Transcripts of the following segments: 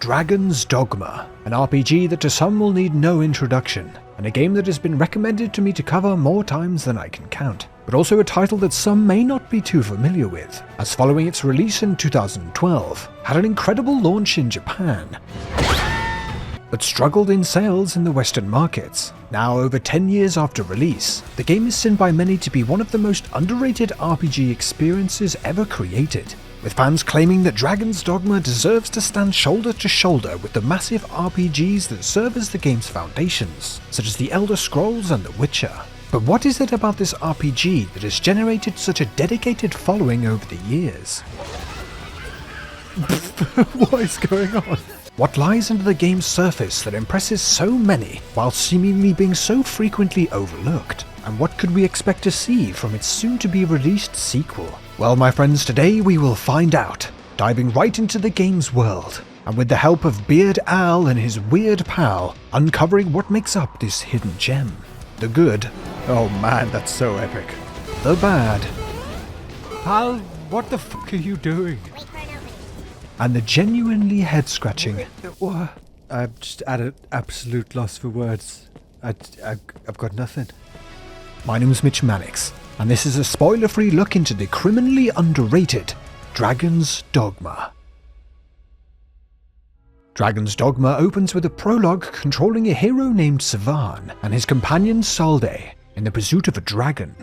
Dragon's Dogma, an RPG that to some will need no introduction, and a game that has been recommended to me to cover more times than I can count, but also a title that some may not be too familiar with, as following its release in 2012, had an incredible launch in Japan, but struggled in sales in the Western markets. Now over 10 years after release, the game is seen by many to be one of the most underrated RPG experiences ever created, with fans claiming that Dragon's Dogma deserves to stand shoulder to shoulder with the massive RPGs that serve as the game's foundations, such as The Elder Scrolls and The Witcher. But what is it about this RPG that has generated such a dedicated following over the years? What is going on? What lies under the game's surface that impresses so many while seemingly being so frequently overlooked? And what could we expect to see from its soon-to-be-released sequel? Well, my friends, today we will find out, diving right into the game's world, and with the help of Beard Al and his weird pal, uncovering what makes up this hidden gem. The good, oh man, that's so epic. The bad, Al, what the fuck are you doing? And the genuinely head-scratching. I'm just at an absolute loss for words. I've got nothing. My name's MitchManix, and this is a spoiler-free look into the criminally underrated Dragon's Dogma. Dragon's Dogma opens with a prologue controlling a hero named Savan and his companion Salde in the pursuit of a dragon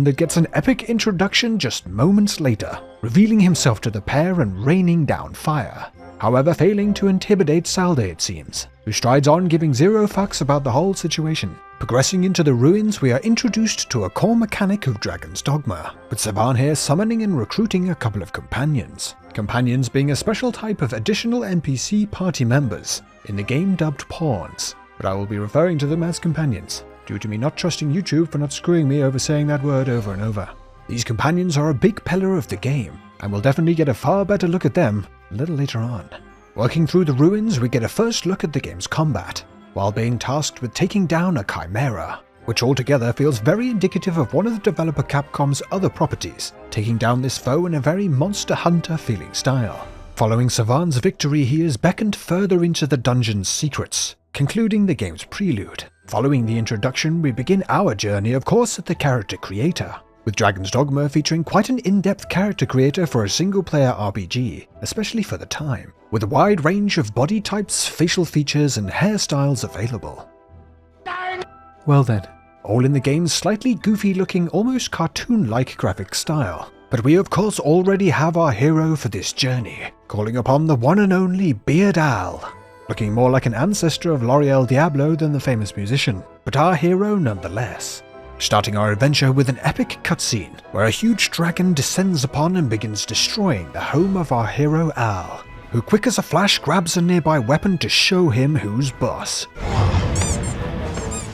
that gets an epic introduction just moments later, revealing himself to the pair and raining down fire, however failing to intimidate Salde it seems, who strides on giving zero fucks about the whole situation. Progressing into the ruins, we are introduced to a core mechanic of Dragon's Dogma, with Savan here summoning and recruiting a couple of companions. Companions being a special type of additional NPC party members, in the game dubbed pawns, but I will be referring to them as companions, due to me not trusting YouTube for not screwing me over saying that word over and over. These companions are a big pillar of the game, and we'll definitely get a far better look at them a little later on. Working through the ruins, we get a first look at the game's combat, while being tasked with taking down a chimera, which altogether feels very indicative of one of the developer Capcom's other properties, taking down this foe in a very Monster Hunter feeling style. Following Savan's victory, he is beckoned further into the dungeon's secrets, concluding the game's prelude. Following the introduction, we begin our journey, of course, at the character creator, with Dragon's Dogma featuring quite an in-depth character creator for a single-player RPG, especially for the time, with a wide range of body types, facial features, and hairstyles available. Well then. All in the game's slightly goofy-looking, almost cartoon-like graphic style. But we of course already have our hero for this journey, calling upon the one and only Beard Al, looking more like an ancestor of L'Oreal Diablo than the famous musician, but our hero nonetheless. Starting our adventure with an epic cutscene, where a huge dragon descends upon and begins destroying the home of our hero Al, who quick as a flash grabs a nearby weapon to show him who's boss.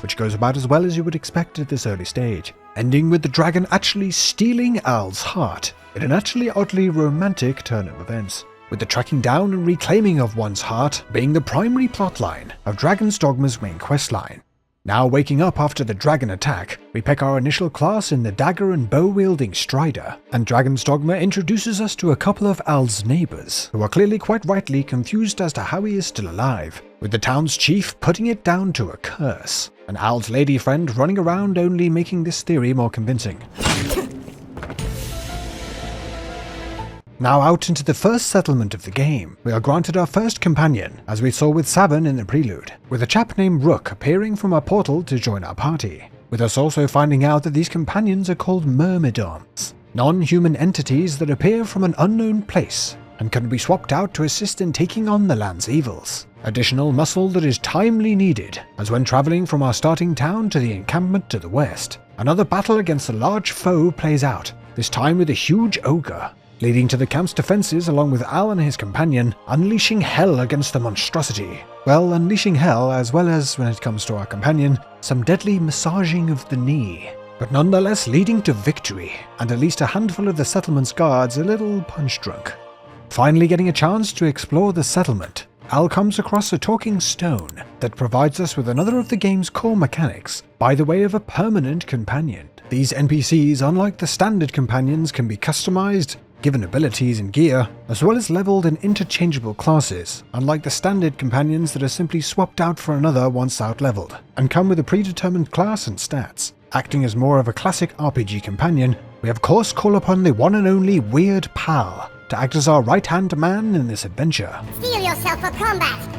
Which goes about as well as you would expect at this early stage, ending with the dragon actually stealing Al's heart, in an actually oddly romantic turn of events, with the tracking down and reclaiming of one's heart being the primary plotline of Dragon's Dogma's main questline. Now waking up after the dragon attack, we pick our initial class in the dagger and bow-wielding Strider, and Dragon's Dogma introduces us to a couple of Al's neighbours, who are clearly quite rightly confused as to how he is still alive, with the town's chief putting it down to a curse, and Al's lady friend running around only making this theory more convincing. Now out into the first settlement of the game, we are granted our first companion, as we saw with Savan in the prelude, with a chap named Rook appearing from our portal to join our party, with us also finding out that these companions are called Myrmidons, non-human entities that appear from an unknown place, and can be swapped out to assist in taking on the land's evils. Additional muscle that is timely needed, as when travelling from our starting town to the encampment to the west, another battle against a large foe plays out, this time with a huge ogre, leading to the camp's defences along with Al and his companion unleashing hell against the monstrosity. Well, unleashing hell as well as, when it comes to our companion, some deadly massaging of the knee, but nonetheless leading to victory, and at least a handful of the settlement's guards a little punch-drunk. Finally getting a chance to explore the settlement, Al comes across a talking stone that provides us with another of the game's core mechanics by the way of a permanent companion. These NPCs, unlike the standard companions, can be customized, given abilities and gear, as well as leveled and interchangeable classes, unlike the standard companions that are simply swapped out for another once out-leveled, and come with a predetermined class and stats. Acting as more of a classic RPG companion, we of course call upon the one and only Weird Pal to act as our right-hand man in this adventure. Steel yourself for combat!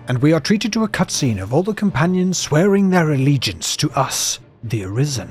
And we are treated to a cutscene of all the companions swearing their allegiance to us, the Arisen.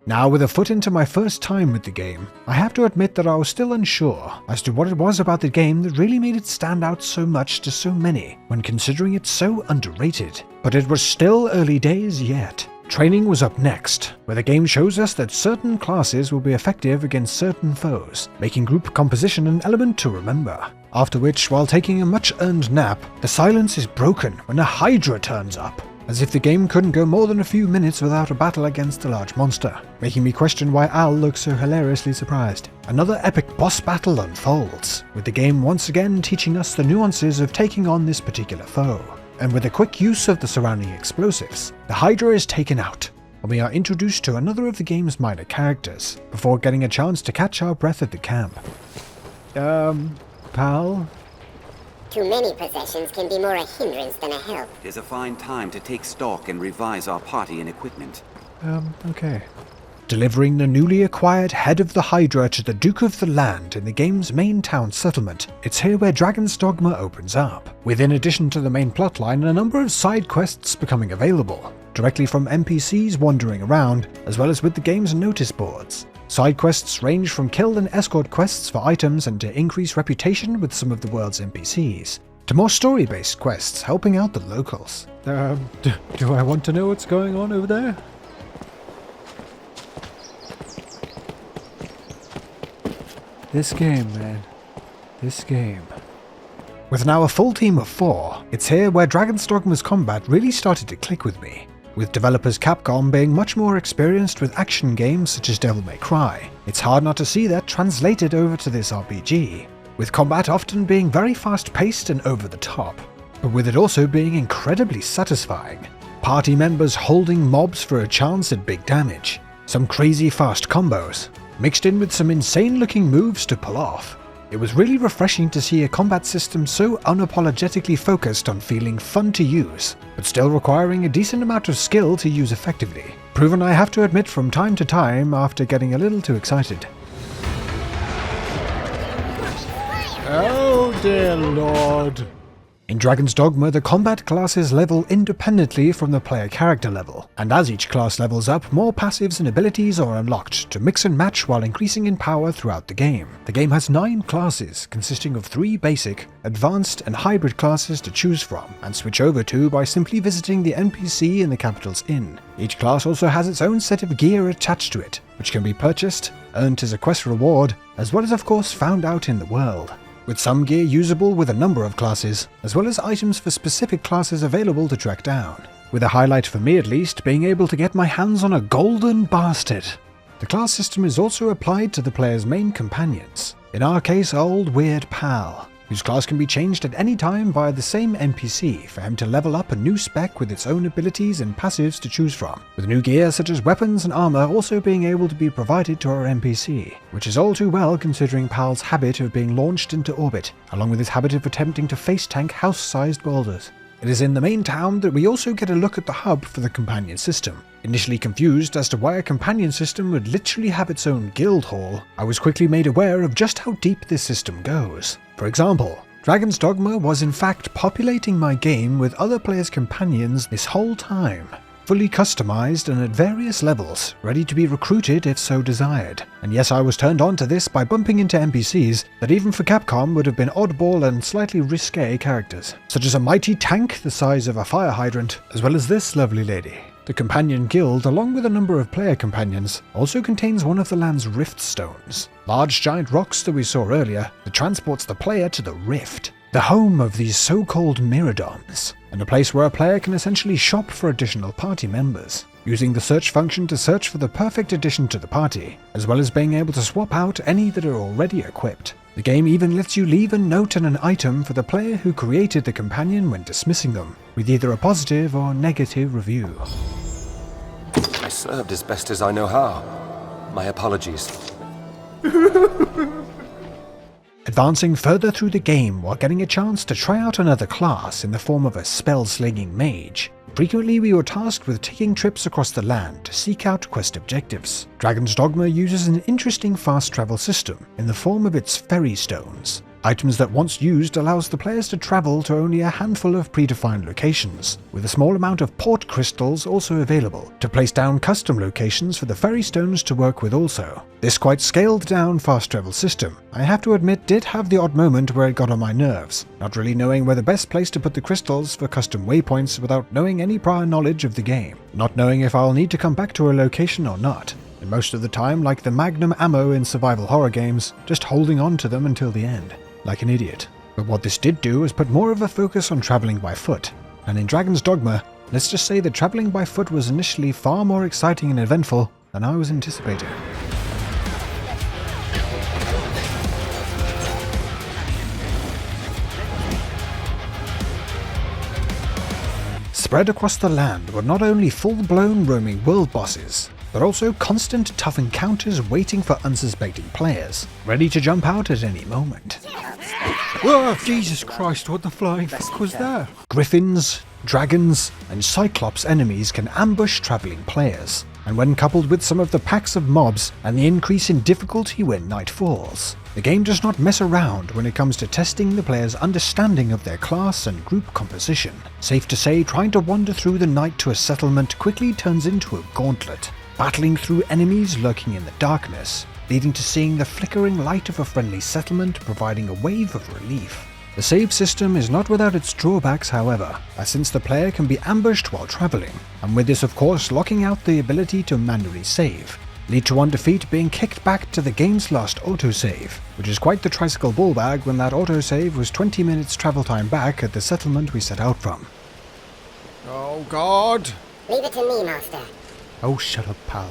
Now, with a foot into my first time with the game, I have to admit that I was still unsure as to what it was about the game that really made it stand out so much to so many, when considering it so underrated. But it was still early days yet. Training was up next, where the game shows us that certain classes will be effective against certain foes, making group composition an element to remember. After which, while taking a much-earned nap, the silence is broken when a Hydra turns up, as if the game couldn't go more than a few minutes without a battle against a large monster, making me question why Al looks so hilariously surprised. Another epic boss battle unfolds, with the game once again teaching us the nuances of taking on this particular foe. And with a quick use of the surrounding explosives, the Hydra is taken out, and we are introduced to another of the game's minor characters, before getting a chance to catch our breath at the camp. Pal? Too many possessions can be more a hindrance than a help. It is a fine time to take stock and revise our party and equipment. Okay. Delivering the newly acquired head of the Hydra to the Duke of the Land in the game's main town settlement, it's here where Dragon's Dogma opens up, with in addition to the main plotline a number of side quests becoming available, directly from NPCs wandering around, as well as with the game's notice boards. Side quests range from kill and escort quests for items and to increase reputation with some of the world's NPCs, to more story-based quests helping out the locals. Do I want to know what's going on over there? This game, man. This game. With now a full team of 4, it's here where Dragon's Dogma's combat really started to click with me. With developers Capcom being much more experienced with action games such as Devil May Cry, it's hard not to see that translated over to this RPG, with combat often being very fast-paced and over-the-top, but with it also being incredibly satisfying. Party members holding mobs for a chance at big damage, some crazy fast combos, mixed in with some insane-looking moves to pull off. It was really refreshing to see a combat system so unapologetically focused on feeling fun to use, but still requiring a decent amount of skill to use effectively, proven I have to admit from time to time after getting a little too excited. Oh dear lord. In Dragon's Dogma, the combat classes level independently from the player character level, and as each class levels up, more passives and abilities are unlocked to mix and match while increasing in power throughout the game. The game has 9 classes, consisting of 3 basic, advanced and hybrid classes to choose from, and switch over to by simply visiting the NPC in the capital's inn. Each class also has its own set of gear attached to it, which can be purchased, earned as a quest reward, as well as of course found out in the world, with some gear usable with a number of classes, as well as items for specific classes available to track down, with a highlight for me at least being able to get my hands on a golden bastard. The class system is also applied to the player's main companions, in our case old Weird Pal, whose class can be changed at any time by the same NPC for him to level up a new spec with its own abilities and passives to choose from, with new gear such as weapons and armor also being able to be provided to our NPC, which is all too well considering Pal's habit of being launched into orbit, along with his habit of attempting to face tank house-sized boulders. It is in the main town that we also get a look at the hub for the companion system. Initially confused as to why a companion system would literally have its own guild hall, I was quickly made aware of just how deep this system goes. For example, Dragon's Dogma was in fact populating my game with other players' companions this whole time, fully customized and at various levels, ready to be recruited if so desired. And yes, I was turned on to this by bumping into NPCs that even for Capcom would have been oddball and slightly risque characters, such as a mighty tank the size of a fire hydrant, as well as this lovely lady. The Companion Guild, along with a number of player companions, also contains one of the land's rift stones, large giant rocks that we saw earlier that transports the player to the Rift, the home of these so-called Miradoms, and a place where a player can essentially shop for additional party members, using the search function to search for the perfect addition to the party, as well as being able to swap out any that are already equipped. The game even lets you leave a note and an item for the player who created the companion when dismissing them, with either a positive or negative review. I served as best as I know how. My apologies. Advancing further through the game while getting a chance to try out another class in the form of a spell-slinging mage, frequently we were tasked with taking trips across the land to seek out quest objectives. Dragon's Dogma uses an interesting fast travel system in the form of its ferry stones, items that once used allows the players to travel to only a handful of predefined locations, with a small amount of port crystals also available to place down custom locations for the ferry stones to work with also. This quite scaled down fast travel system, I have to admit, did have the odd moment where it got on my nerves, not really knowing where the best place to put the crystals for custom waypoints without knowing any prior knowledge of the game, not knowing if I'll need to come back to a location or not, and most of the time, like the magnum ammo in survival horror games, just holding on to them until the end, like an idiot. But what this did do was put more of a focus on travelling by foot, and in Dragon's Dogma, let's just say that travelling by foot was initially far more exciting and eventful than I was anticipating. Spread across the land were not only full-blown roaming world bosses, but also constant tough encounters waiting for unsuspecting players, ready to jump out at any moment. Oh, Jesus Christ, what the flying fuck was that? Griffins, dragons, and cyclops enemies can ambush travelling players, and when coupled with some of the packs of mobs and the increase in difficulty when night falls, the game does not mess around when it comes to testing the player's understanding of their class and group composition. Safe to say, trying to wander through the night to a settlement quickly turns into a gauntlet, battling through enemies lurking in the darkness, leading to seeing the flickering light of a friendly settlement providing a wave of relief. The save system is not without its drawbacks, however, as since the player can be ambushed while travelling, and with this of course locking out the ability to manually save, lead to one defeat being kicked back to the game's last autosave, which is quite the tricycle ballbag when that autosave was 20 minutes travel time back at the settlement we set out from. Oh God! Leave it to me, Master. Oh, shut up, pal.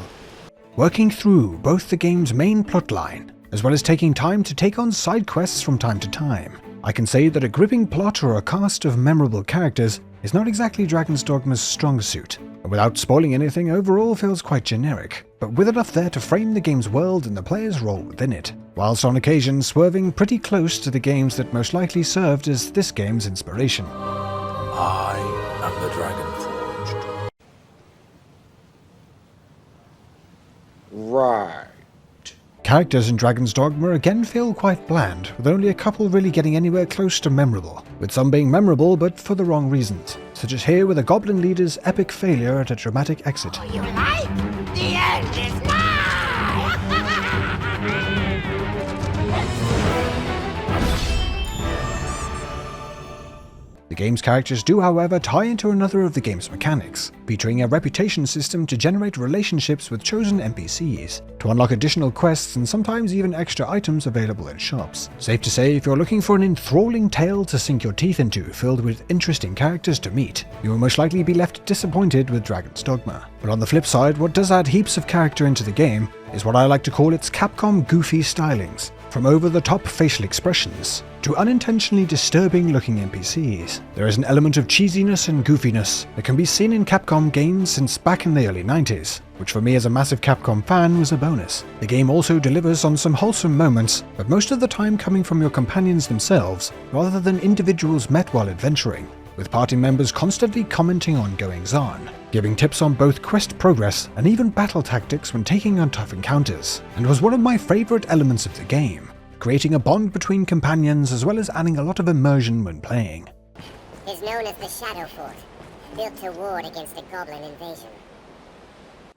Working through both the game's main plotline, as well as taking time to take on side quests from time to time, I can say that a gripping plot or a cast of memorable characters is not exactly Dragon's Dogma's strong suit, and without spoiling anything, overall feels quite generic, but with enough there to frame the game's world and the player's role within it, whilst on occasion swerving pretty close to the games that most likely served as this game's inspiration. I am the Dragon Forged. Right. Characters in Dragon's Dogma again feel quite bland, with only a couple really getting anywhere close to memorable, with some being memorable but for the wrong reasons, such as here with a goblin leader's epic failure at a dramatic exit. You like? The end is nigh! The game's characters do, however, tie into another of the game's mechanics, featuring a reputation system to generate relationships with chosen NPCs, to unlock additional quests and sometimes even extra items available in shops. Safe to say, if you're looking for an enthralling tale to sink your teeth into filled with interesting characters to meet, you will most likely be left disappointed with Dragon's Dogma. But on the flip side, what does add heaps of character into the game is what I like to call its Capcom goofy stylings, from over-the-top facial expressions to unintentionally disturbing looking NPCs. There is an element of cheesiness and goofiness that can be seen in Capcom games since back in the early 90s, which for me as a massive Capcom fan was a bonus. The game also delivers on some wholesome moments, but most of the time coming from your companions themselves rather than individuals met while adventuring, with party members constantly commenting on goings-on, giving tips on both quest progress and even battle tactics when taking on tough encounters, and was one of my favourite elements of the game, creating a bond between companions as well as adding a lot of immersion when playing. Is known as the Shadow Fort, built to ward against a goblin invasion.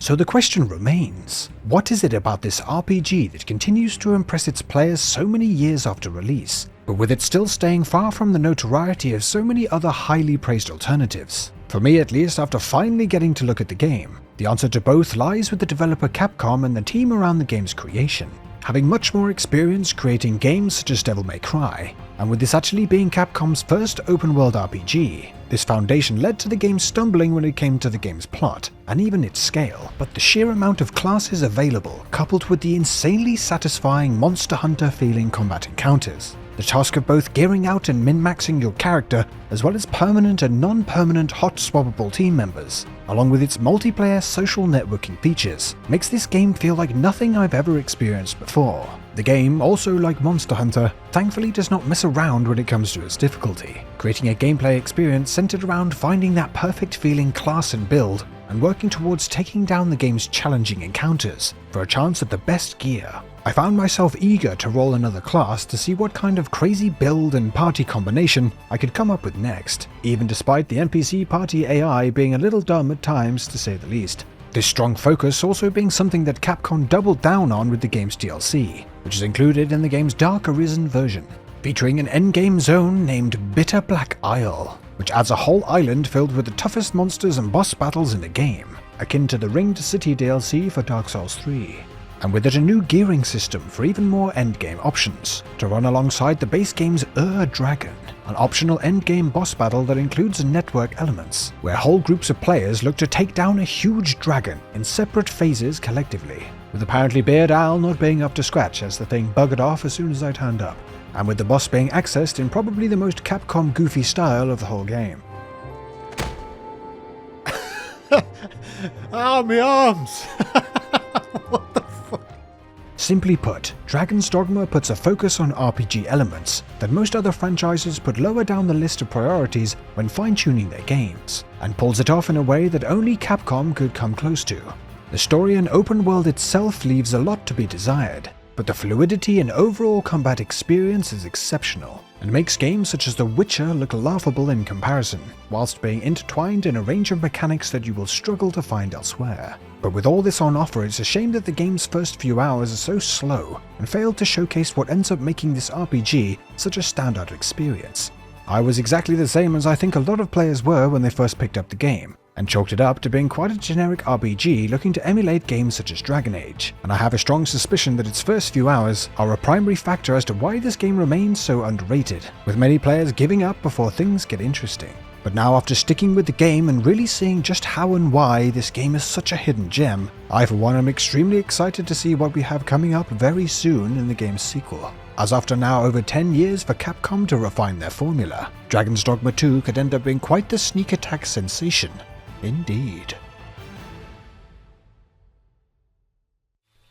So the question remains, what is it about this RPG that continues to impress its players so many years after release, but with it still staying far from the notoriety of so many other highly praised alternatives? For me at least, after finally getting to look at the game, the answer to both lies with the developer Capcom and the team around the game's creation, having much more experience creating games such as Devil May Cry, and with this actually being Capcom's first open-world RPG, this foundation led to the game stumbling when it came to the game's plot, and even its scale, but the sheer amount of classes available, coupled with the insanely satisfying Monster Hunter feeling combat encounters, the task of both gearing out and min-maxing your character, as well as permanent and non-permanent hot swappable team members, along with its multiplayer social networking features, makes this game feel like nothing I've ever experienced before. The game, also like Monster Hunter, thankfully does not mess around when it comes to its difficulty, creating a gameplay experience centered around finding that perfect feeling class and build, and working towards taking down the game's challenging encounters for a chance at the best gear. I found myself eager to roll another class to see what kind of crazy build and party combination I could come up with next, even despite the NPC party AI being a little dumb at times to say the least. This strong focus also being something that Capcom doubled down on with the game's DLC, which is included in the game's Dark Arisen version, featuring an endgame zone named Bitter Black Isle, which adds a whole island filled with the toughest monsters and boss battles in the game, akin to the Ringed City DLC for Dark Souls 3. And with it a new gearing system for even more endgame options, to run alongside the base game's Dragon, an optional endgame boss battle that includes network elements, where whole groups of players look to take down a huge dragon in separate phases collectively, with apparently Beard Owl not being up to scratch as the thing buggered off as soon as I turned up, and with the boss being accessed in probably the most Capcom goofy style of the whole game. Ah, my arms! Simply put, Dragon's Dogma puts a focus on RPG elements that most other franchises put lower down the list of priorities when fine-tuning their games, and pulls it off in a way that only Capcom could come close to. The story and open world itself leaves a lot to be desired, but the fluidity and overall combat experience is exceptional, and makes games such as The Witcher look laughable in comparison, whilst being intertwined in a range of mechanics that you will struggle to find elsewhere. But with all this on offer, it's a shame that the game's first few hours are so slow, and failed to showcase what ends up making this RPG such a standout experience. I was exactly the same as I think a lot of players were when they first picked up the game, and chalked it up to being quite a generic RPG looking to emulate games such as Dragon Age, and I have a strong suspicion that its first few hours are a primary factor as to why this game remains so underrated, with many players giving up before things get interesting. But now, after sticking with the game and really seeing just how and why this game is such a hidden gem, I for one am extremely excited to see what we have coming up very soon in the game's sequel. As after now over 10 years for Capcom to refine their formula, Dragon's Dogma 2 could end up being quite the sneak attack sensation. Indeed.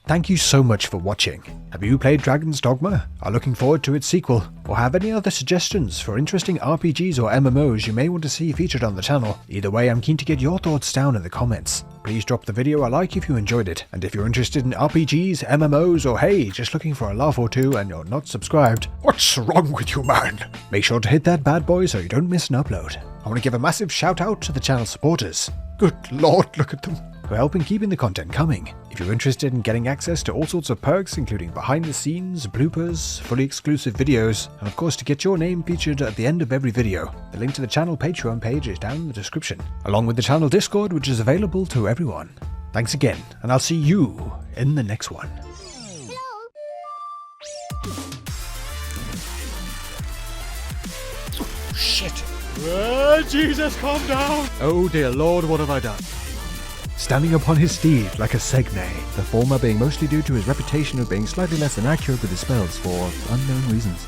Thank you so much for watching. Have you played Dragon's Dogma, are looking forward to its sequel, or have any other suggestions for interesting RPGs or MMOs you may want to see featured on the channel? Either way, I'm keen to get your thoughts down in the comments. Please drop the video a like if you enjoyed it, and if you're interested in RPGs, MMOs, or hey, just looking for a laugh or two and you're not subscribed, what's wrong with you, man? Make sure to hit that bad boy so you don't miss an upload. I want to give a massive shout out to the channel supporters. Good lord, look at them. Who help in keeping the content coming. If you're interested in getting access to all sorts of perks including behind the scenes, bloopers, fully exclusive videos, and of course to get your name featured at the end of every video, the link to the channel Patreon page is down in the description, along with the channel Discord which is available to everyone. Thanks again, and I'll see you in the next one. Shit! Jesus, calm down! Oh dear lord, what have I done? Standing upon his steed like a Segne, the former being mostly due to his reputation of being slightly less than accurate with his spells for unknown reasons.